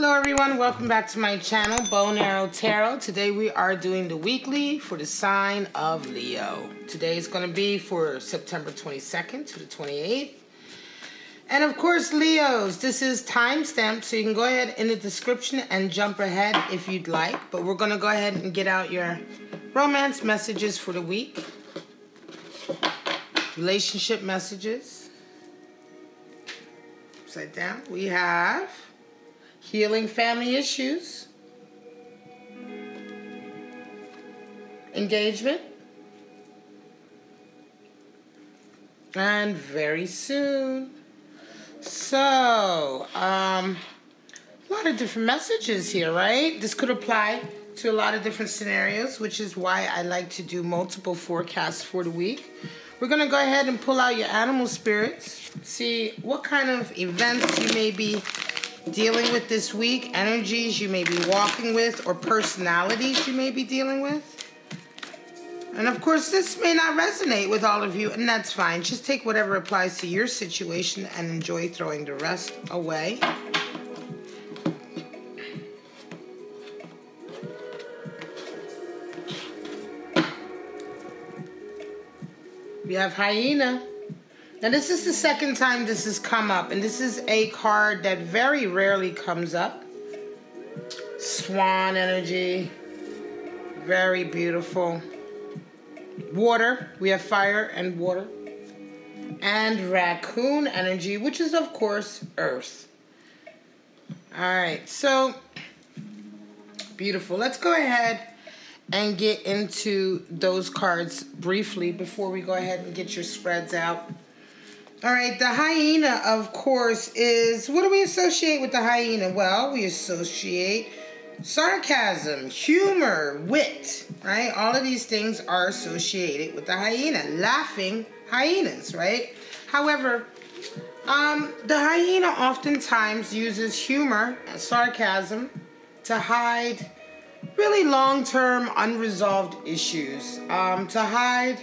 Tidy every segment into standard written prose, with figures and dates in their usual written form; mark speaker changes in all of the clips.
Speaker 1: Hello everyone, welcome back to my channel, Bow and Arrow Tarot. Today we are doing the weekly for the sign of Leo. Today is going to be for September 22nd to the 28th. And of course, Leos, this is time-stamped, so you can go ahead in the description and jump ahead if you'd like. But we're going to go ahead and get out your romance messages for the week. Relationship messages. Upside down, we have healing family issues, engagement, and very soon. So, a lot of different messages here, right? This could apply to a lot of different scenarios, which is why I like to do multiple forecasts for the week. We're going to go ahead and pull out your animal spirits, see what kind of events you may be dealing with this week, energies you may be walking with, or personalities you may be dealing with. And of course, this may not resonate with all of you, and that's fine. Just take whatever applies to your situation and enjoy throwing the rest away. We have hyena. Now, this is the second time this has come up, and this is a card that very rarely comes up. Swan energy, very beautiful. Water, we have fire and water. And raccoon energy, which is, of course, earth. All right, so beautiful. Let's go ahead and get into those cards briefly before we go ahead and get your spreads out. All right, the hyena, of course, is, what do we associate with the hyena? Well, we associate sarcasm, humor, wit, right? All of these things are associated with the hyena, laughing hyenas, right? However, the hyena oftentimes uses humor and sarcasm to hide really long-term unresolved issues, to hide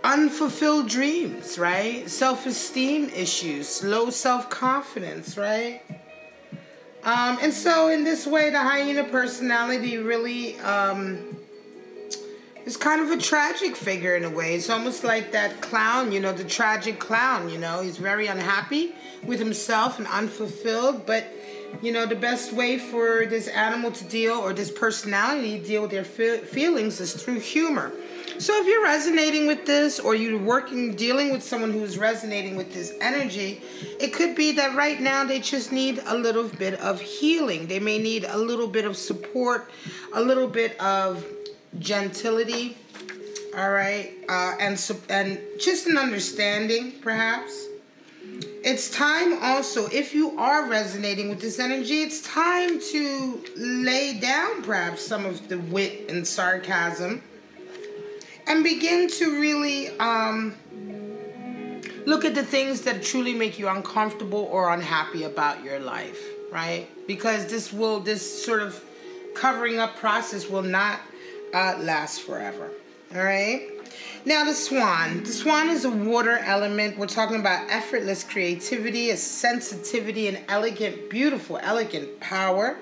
Speaker 1: unfulfilled dreams, right? Self-esteem issues, low self-confidence, right? And so in this way, the hyena personality really is kind of a tragic figure in a way. It's almost like that clown, you know, the tragic clown, you know. He's very unhappy with himself and unfulfilled, but you know, the best way for this animal to deal, or this personality to deal with their feelings, is through humor. So if you're resonating with this, or you're dealing with someone who's resonating with this energy, it could be that right now they just need a little bit of healing. They may need a little bit of support, a little bit of gentility, all right, and just an understanding, perhaps. It's time also, if you are resonating with this energy, it's time to lay down perhaps some of the wit and sarcasm and begin to really look at the things that truly make you uncomfortable or unhappy about your life, right? Because this sort of covering up process will not last forever, all right? Now, the swan. The swan is a water element. We're talking about effortless creativity, a sensitivity, and elegant, beautiful, elegant power.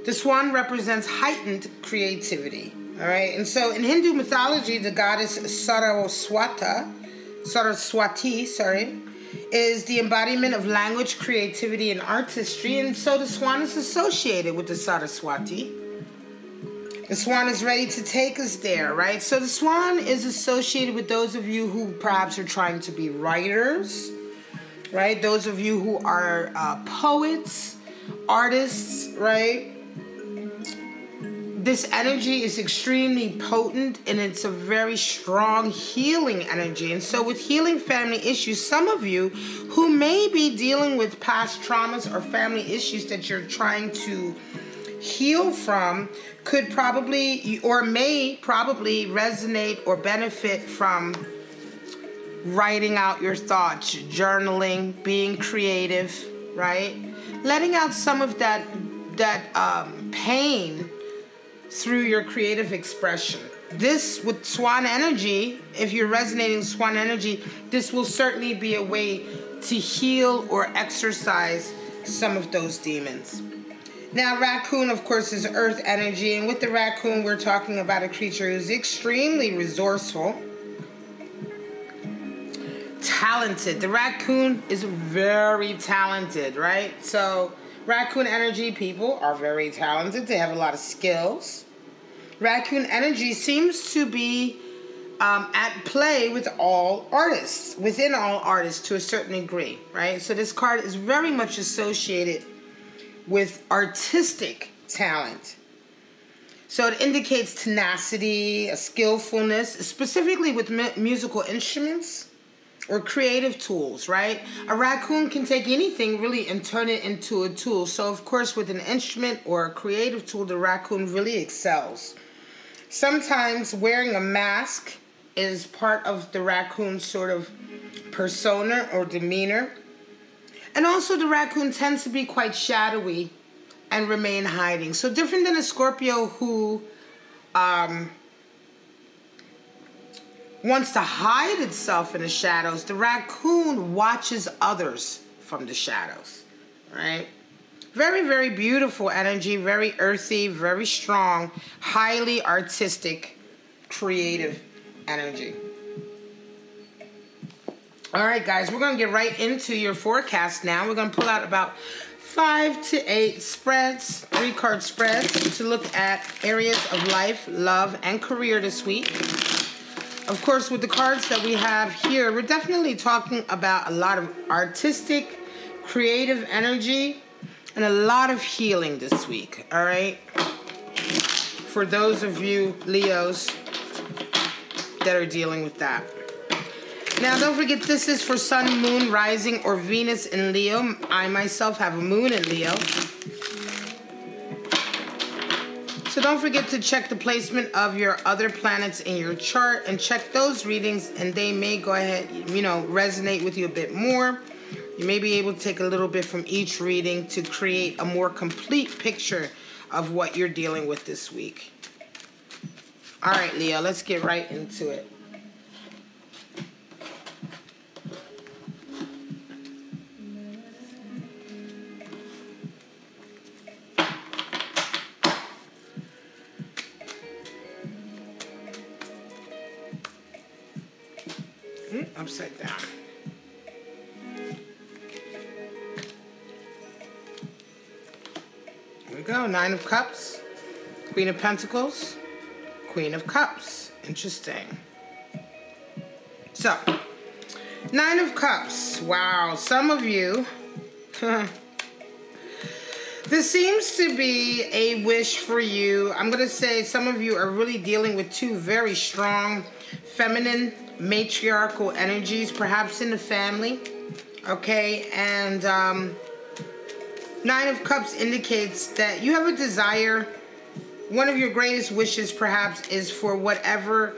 Speaker 1: The swan represents heightened creativity, all right? And so in Hindu mythology, the goddess Saraswati, is the embodiment of language, creativity, and artistry. And so the swan is associated with the Saraswati. The swan is ready to take us there, right? So the swan is associated with those of you who perhaps are trying to be writers, right? Those of you who are poets, artists, right? This energy is extremely potent, and it's a very strong healing energy. And so with healing family issues, some of you who may be dealing with past traumas or family issues that you're trying to heal from could probably, or may probably resonate or benefit from writing out your thoughts, journaling, being creative, right? Letting out some of that pain through your creative expression. This, with swan energy, if you're resonating with swan energy, this will certainly be a way to heal or exercise some of those demons. Now, raccoon, of course, is earth energy. And with the raccoon, we're talking about a creature who's extremely resourceful, talented. The raccoon is very talented, right? So, raccoon energy people are very talented. They have a lot of skills. Raccoon energy seems to be at play with all artists, within all artists to a certain degree, right? So this card is very much associated with artistic talent. So it indicates tenacity, a skillfulness, specifically with musical instruments or creative tools, right? A raccoon can take anything really and turn it into a tool. So of course with an instrument or a creative tool, the raccoon really excels. Sometimes wearing a mask is part of the raccoon's sort of persona or demeanor. And also the raccoon tends to be quite shadowy and remain hiding. So different than a Scorpio who wants to hide itself in the shadows, the raccoon watches others from the shadows, right? Very, very beautiful energy, very earthy, very strong, highly artistic, creative energy. All right, guys, we're going to get right into your forecast now. We're going to pull out about 5 to 8 spreads, 3-card spreads, to look at areas of life, love, and career this week. Of course, with the cards that we have here, we're definitely talking about a lot of artistic, creative energy, and a lot of healing this week, all right? For those of you Leos that are dealing with that. Now, don't forget, this is for Sun, Moon, Rising, or Venus in Leo. I myself have a Moon in Leo. So don't forget to check the placement of your other planets in your chart and check those readings, and they may go ahead, resonate with you a bit more. You may be able to take a little bit from each reading to create a more complete picture of what you're dealing with this week. All right, Leo, let's get right into it. Upside down. Here we go. 9 of Cups, Queen of Pentacles, Queen of Cups. Interesting. So, 9 of Cups. Wow. Some of you, this seems to be a wish for you. I'm going to say some of you are really dealing with 2 very strong feminine matriarchal energies, perhaps in the family, okay? And 9 of Cups indicates that you have a desire. One of your greatest wishes, perhaps, is for whatever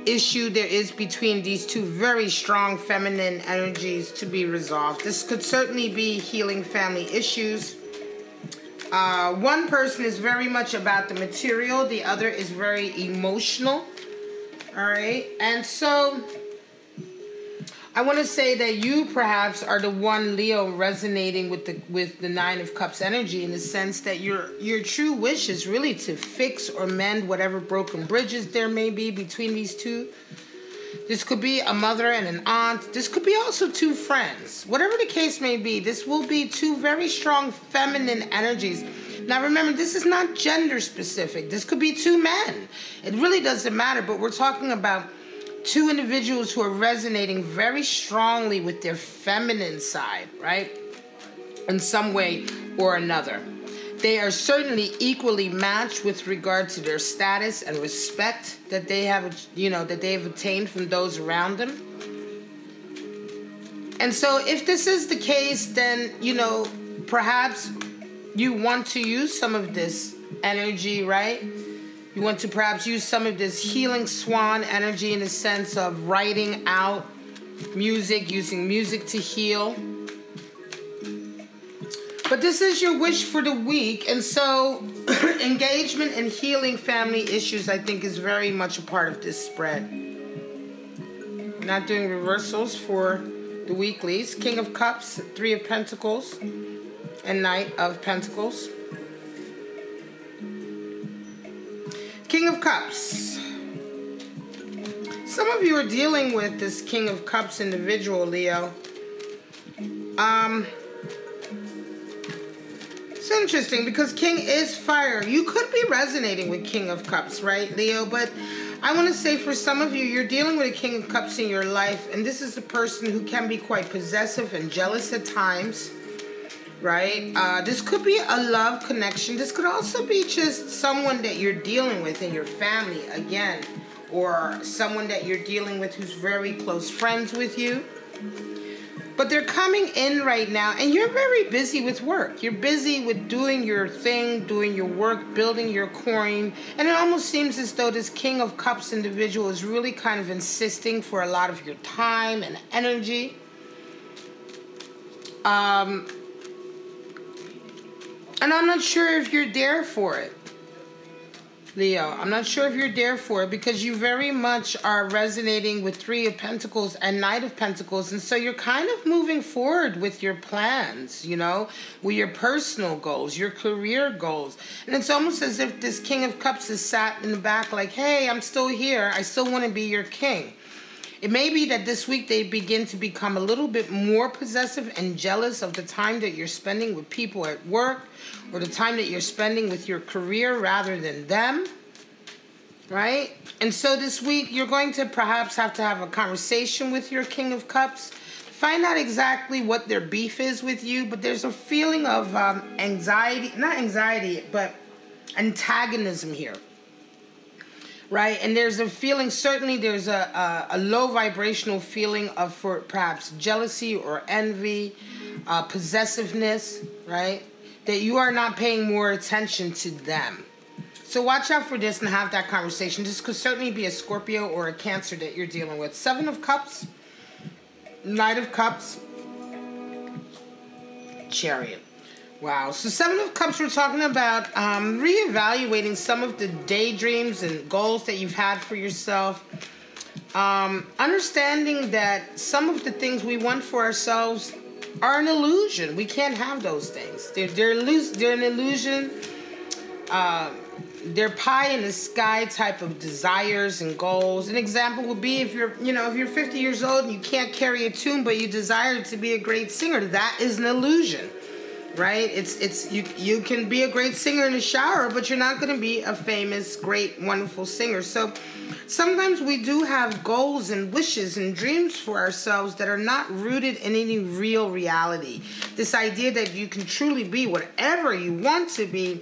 Speaker 1: issue there is between these 2 very strong feminine energies to be resolved. This could certainly be healing family issues. One person is very much about the material, the other is very emotional. All right, and so I want to say that you perhaps are the one, Leo, resonating with the 9 of Cups energy, in the sense that your true wish is really to fix or mend whatever broken bridges there may be between these 2. This could be a mother and an aunt. This could be also 2 friends. Whatever the case may be, this will be 2 very strong feminine energies. Now remember, this is not gender specific. This could be 2 men. It really doesn't matter, but we're talking about 2 individuals who are resonating very strongly with their feminine side, right? In some way or another. They are certainly equally matched with regard to their status and respect that they have, that they have obtained from those around them. And so if this is the case, then, perhaps you want to use some of this energy, right? You want to perhaps use some of this healing swan energy in the sense of writing out music, using music to heal. But this is your wish for the week, and so engagement and healing family issues, I think, is very much a part of this spread. We're not doing reversals for the weeklies. King of Cups, Three of Pentacles, and Knight of Pentacles. King of Cups. Some of you are dealing with this King of Cups individual, Leo. It's interesting because King is fire. You could be resonating with King of Cups, right, Leo? But I want to say for some of you, you're dealing with a King of Cups in your life, and this is a person who can be quite possessive and jealous at times, right? This could be a love connection. This could also be just someone that you're dealing with in your family, again, or someone that you're dealing with who's very close friends with you. But they're coming in right now, and you're very busy with work. You're busy with doing your thing, doing your work, building your coin. And it almost seems as though this King of Cups individual is really kind of insisting for a lot of your time and energy. And I'm not sure if you're there for it, Leo. I'm not sure if you're there for it because you very much are resonating with Three of Pentacles and Knight of Pentacles. And so you're kind of moving forward with your plans, you know, with your personal goals, your career goals. And it's almost as if this King of Cups is sat in the back like, hey, I'm still here. I still want to be your king. It may be that this week they begin to become a little bit more possessive and jealous of the time that you're spending with people at work or the time that you're spending with your career rather than them, right? And so this week you're going to perhaps have to have a conversation with your King of Cups. Find out exactly what their beef is with you, but there's a feeling of anxiety, not anxiety, but antagonism here. Right, and there's a feeling, certainly there's a low vibrational feeling of for perhaps jealousy or envy, possessiveness, right? That you are not paying more attention to them. So watch out for this and have that conversation. This could certainly be a Scorpio or a Cancer that you're dealing with. Seven of Cups, Knight of Cups, Chariot. Wow. So Seven of Cups, we're talking about reevaluating some of the daydreams and goals that you've had for yourself. Understanding that some of the things we want for ourselves are an illusion. We can't have those things. They're an illusion. They're pie in the sky type of desires and goals. An example would be if you're 50 years old and you can't carry a tune, but you desire to be a great singer. That is an illusion. Right? You can be a great singer in the shower, but you're not going to be a famous, great, wonderful singer. So sometimes we do have goals and wishes and dreams for ourselves that are not rooted in any real reality. This idea that you can truly be whatever you want to be,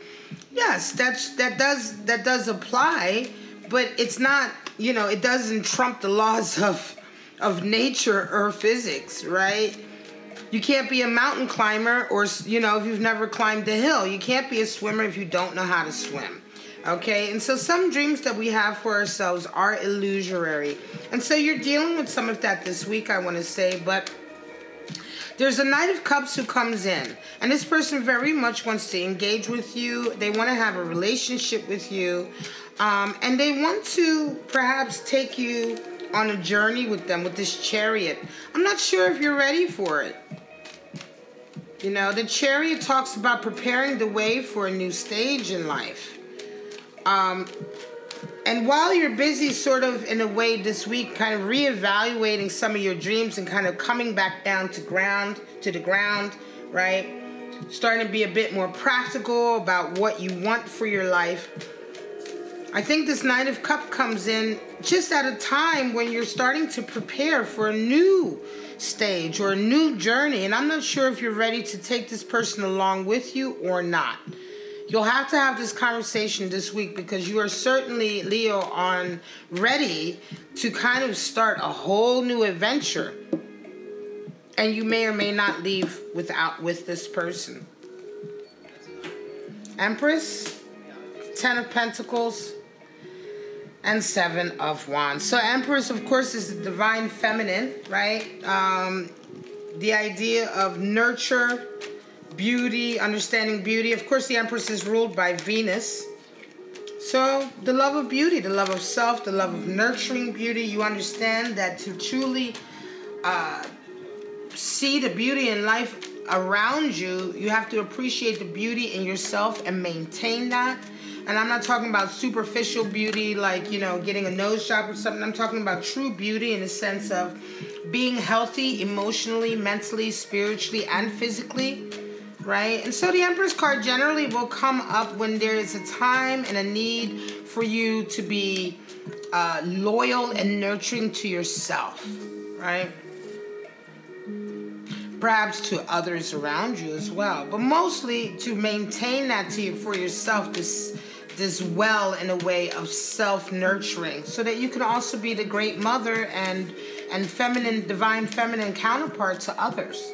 Speaker 1: yes, that does apply, but it's not, it doesn't trump the laws of nature or physics, right? You can't be a mountain climber or, if you've never climbed a hill. You can't be a swimmer if you don't know how to swim. Okay? And so some dreams that we have for ourselves are illusory. And so you're dealing with some of that this week, I want to say. But there's a Knight of Cups who comes in. And this person very much wants to engage with you. They want to have a relationship with you. And they want to perhaps take you on a journey with them, with this Chariot. I'm not sure if you're ready for it. The Chariot talks about preparing the way for a new stage in life. And while you're busy sort of in a way this week kind of reevaluating some of your dreams and kind of coming back down to the ground, right? Starting to be a bit more practical about what you want for your life. I think this Knight of Cups comes in just at a time when you're starting to prepare for a new stage or a new journey. And I'm not sure if you're ready to take this person along with you or not. You'll have to have this conversation this week because you are certainly, Leo, ready to kind of start a whole new adventure. And you may or may not leave with this person. Empress, Ten of Pentacles, and Seven of Wands. So Empress, of course, is the divine feminine, right? The idea of nurture, beauty, understanding beauty. Of course, the Empress is ruled by Venus. So the love of beauty, the love of self, the love of nurturing beauty. You understand that to truly see the beauty in life around you, you have to appreciate the beauty in yourself and maintain that. And I'm not talking about superficial beauty like, you know, getting a nose job or something. I'm talking about true beauty in the sense of being healthy emotionally, mentally, spiritually, and physically, right? And so the Empress card generally will come up when there is a time and a need for you to be loyal and nurturing to yourself, right? Perhaps to others around you as well, but mostly to maintain that for yourself, this well in a way of self-nurturing, so that you can also be the great mother and feminine, divine feminine counterpart to others.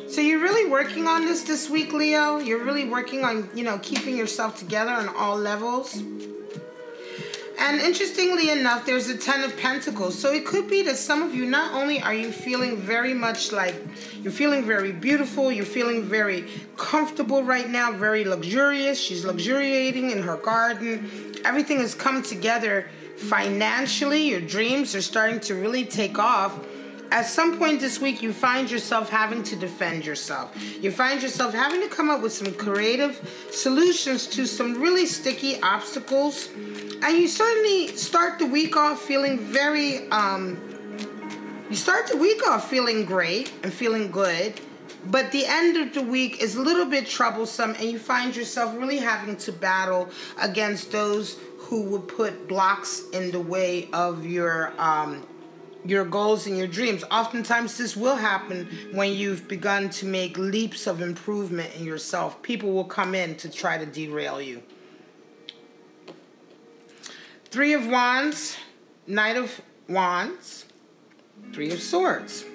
Speaker 1: So you're really working on this week, Leo. You're really working on, you know, keeping yourself together on all levels. And interestingly enough, there's a 10 of Pentacles. So it could be that some of you, not only are you feeling very much like, you're feeling very beautiful, you're feeling very comfortable right now, very luxurious. She's luxuriating in her garden. Everything has come together financially. Your dreams are starting to really take off. At some point this week, you find yourself having to defend yourself. You find yourself having to come up with some creative solutions to some really sticky obstacles. And you certainly start the week off feeling very, feeling great and feeling good. But the end of the week is a little bit troublesome, and you find yourself really having to battle against those who would put blocks in the way of your goals and your dreams. Oftentimes this will happen when you've begun to make leaps of improvement in yourself. People will come in to try to derail you. 3 of Wands, Knight of Wands, 3 of Swords.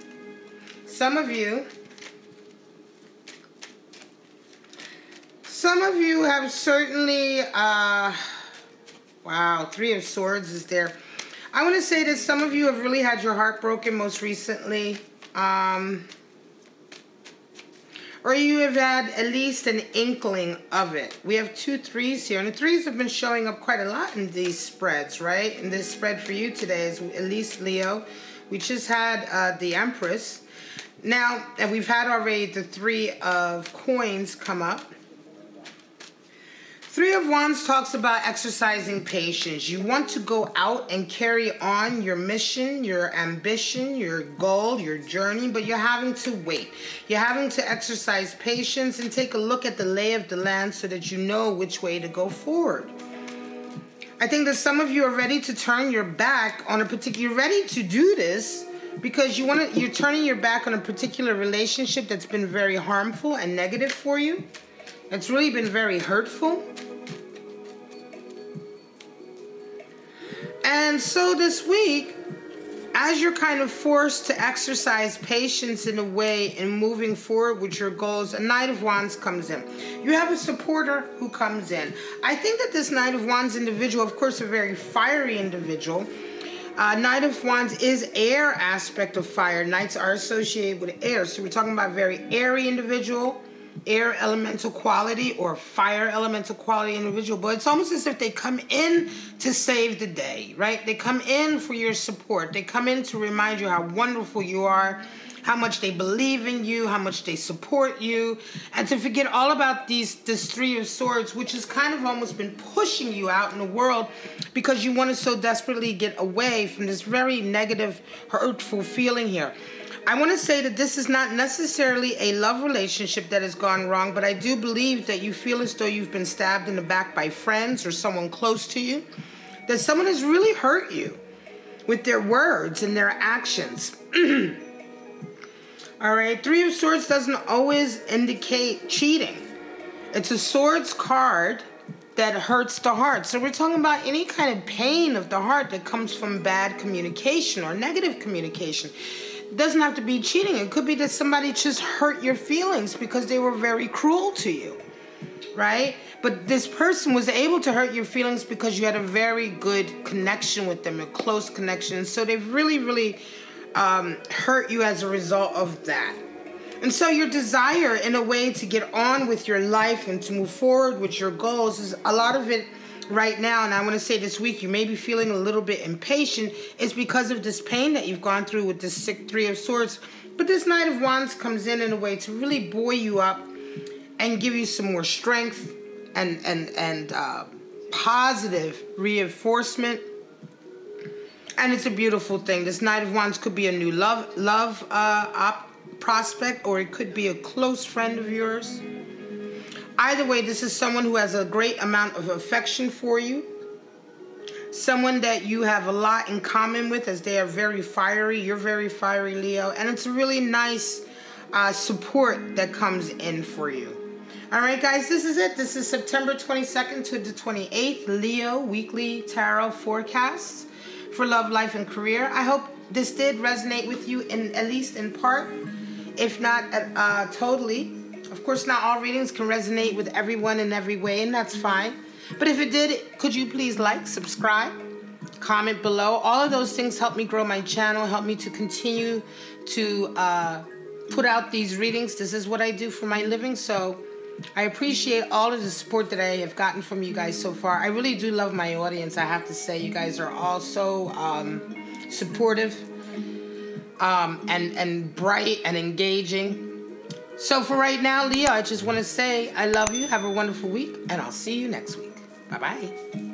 Speaker 1: Some of you have certainly, wow, 3 of Swords is there. I want to say that some of you have really had your heart broken most recently. Or you have had at least an inkling of it. We have 2 3s here, and the 3s have been showing up quite a lot in these spreads, right? And this spread for you today is at least Leo. We just had the Empress. Now, and we've had already the 3 of Coins come up. 3 of Wands talks about exercising patience. You want to go out and carry on your mission, your ambition, your goal, your journey, but you're having to wait. You're having to exercise patience and take a look at the lay of the land so that you know which way to go forward. I think that some of you are ready to turn your back on a particular, you're ready to do this because you're turning your back on a particular relationship that's been very harmful and negative for you. It's really been very hurtful. And so this week, as you're kind of forced to exercise patience in a way in moving forward with your goals, a Knight of Wands comes in. You have a supporter who comes in. I think that this Knight of Wands individual, of course, a very fiery individual. Knight of Wands is air aspect of fire. Knights are associated with air. So we're talking about a very airy individual, air elemental quality or fire elemental quality individual, but it's almost as if they come in to save the day, right? They come in for your support. They come in to remind you how wonderful you are, how much they believe in you, how much they support you, and to forget all about this 3 of Swords, which has kind of almost been pushing you out in the world because you want to so desperately get away from this very negative, hurtful feeling here. I want to say that this is not necessarily a love relationship that has gone wrong, but I do believe that you feel as though you've been stabbed in the back by friends or someone close to you, that someone has really hurt you with their words and their actions. All right, 3 of Swords doesn't always indicate cheating. It's a Swords card that hurts the heart. So we're talking about any kind of pain of the heart that comes from bad communication or negative communication. It doesn't have to be cheating. It could be that somebody just hurt your feelings because they were very cruel to you, right? But this person was able to hurt your feelings because you had a very good connection with them, a close connection. So they've really, really hurt you as a result of that. And so your desire in a way to get on with your life and to move forward with your goals, is a lot of it right now, and I want to say this week, you may be feeling a little bit impatient. It's because of this pain that you've gone through with this Three of Swords. But this Knight of Wands comes in a way to really buoy you up and give you some more strength and positive reinforcement. And it's a beautiful thing. This Knight of Wands could be a new love prospect, or it could be a close friend of yours. Either way, this is someone who has a great amount of affection for you. Someone that you have a lot in common with, as they are very fiery. You're very fiery, Leo. And it's a really nice support that comes in for you. All right, guys, this is it. This is September 22nd to the 28th, Leo Weekly Tarot Forecast for love, life, and career. I hope this did resonate with you, at least in part, if not totally. Of course, not all readings can resonate with everyone in every way, and that's fine. But if it did, could you please like, subscribe, comment below? All of those things help me grow my channel, help me to continue to put out these readings. This is what I do for my living, so I appreciate all of the support that I have gotten from you guys so far. I really do love my audience, I have to say. You guys are all so supportive and bright and engaging. So for right now, Leo, I just want to say I love you. Have a wonderful week, and I'll see you next week. Bye-bye.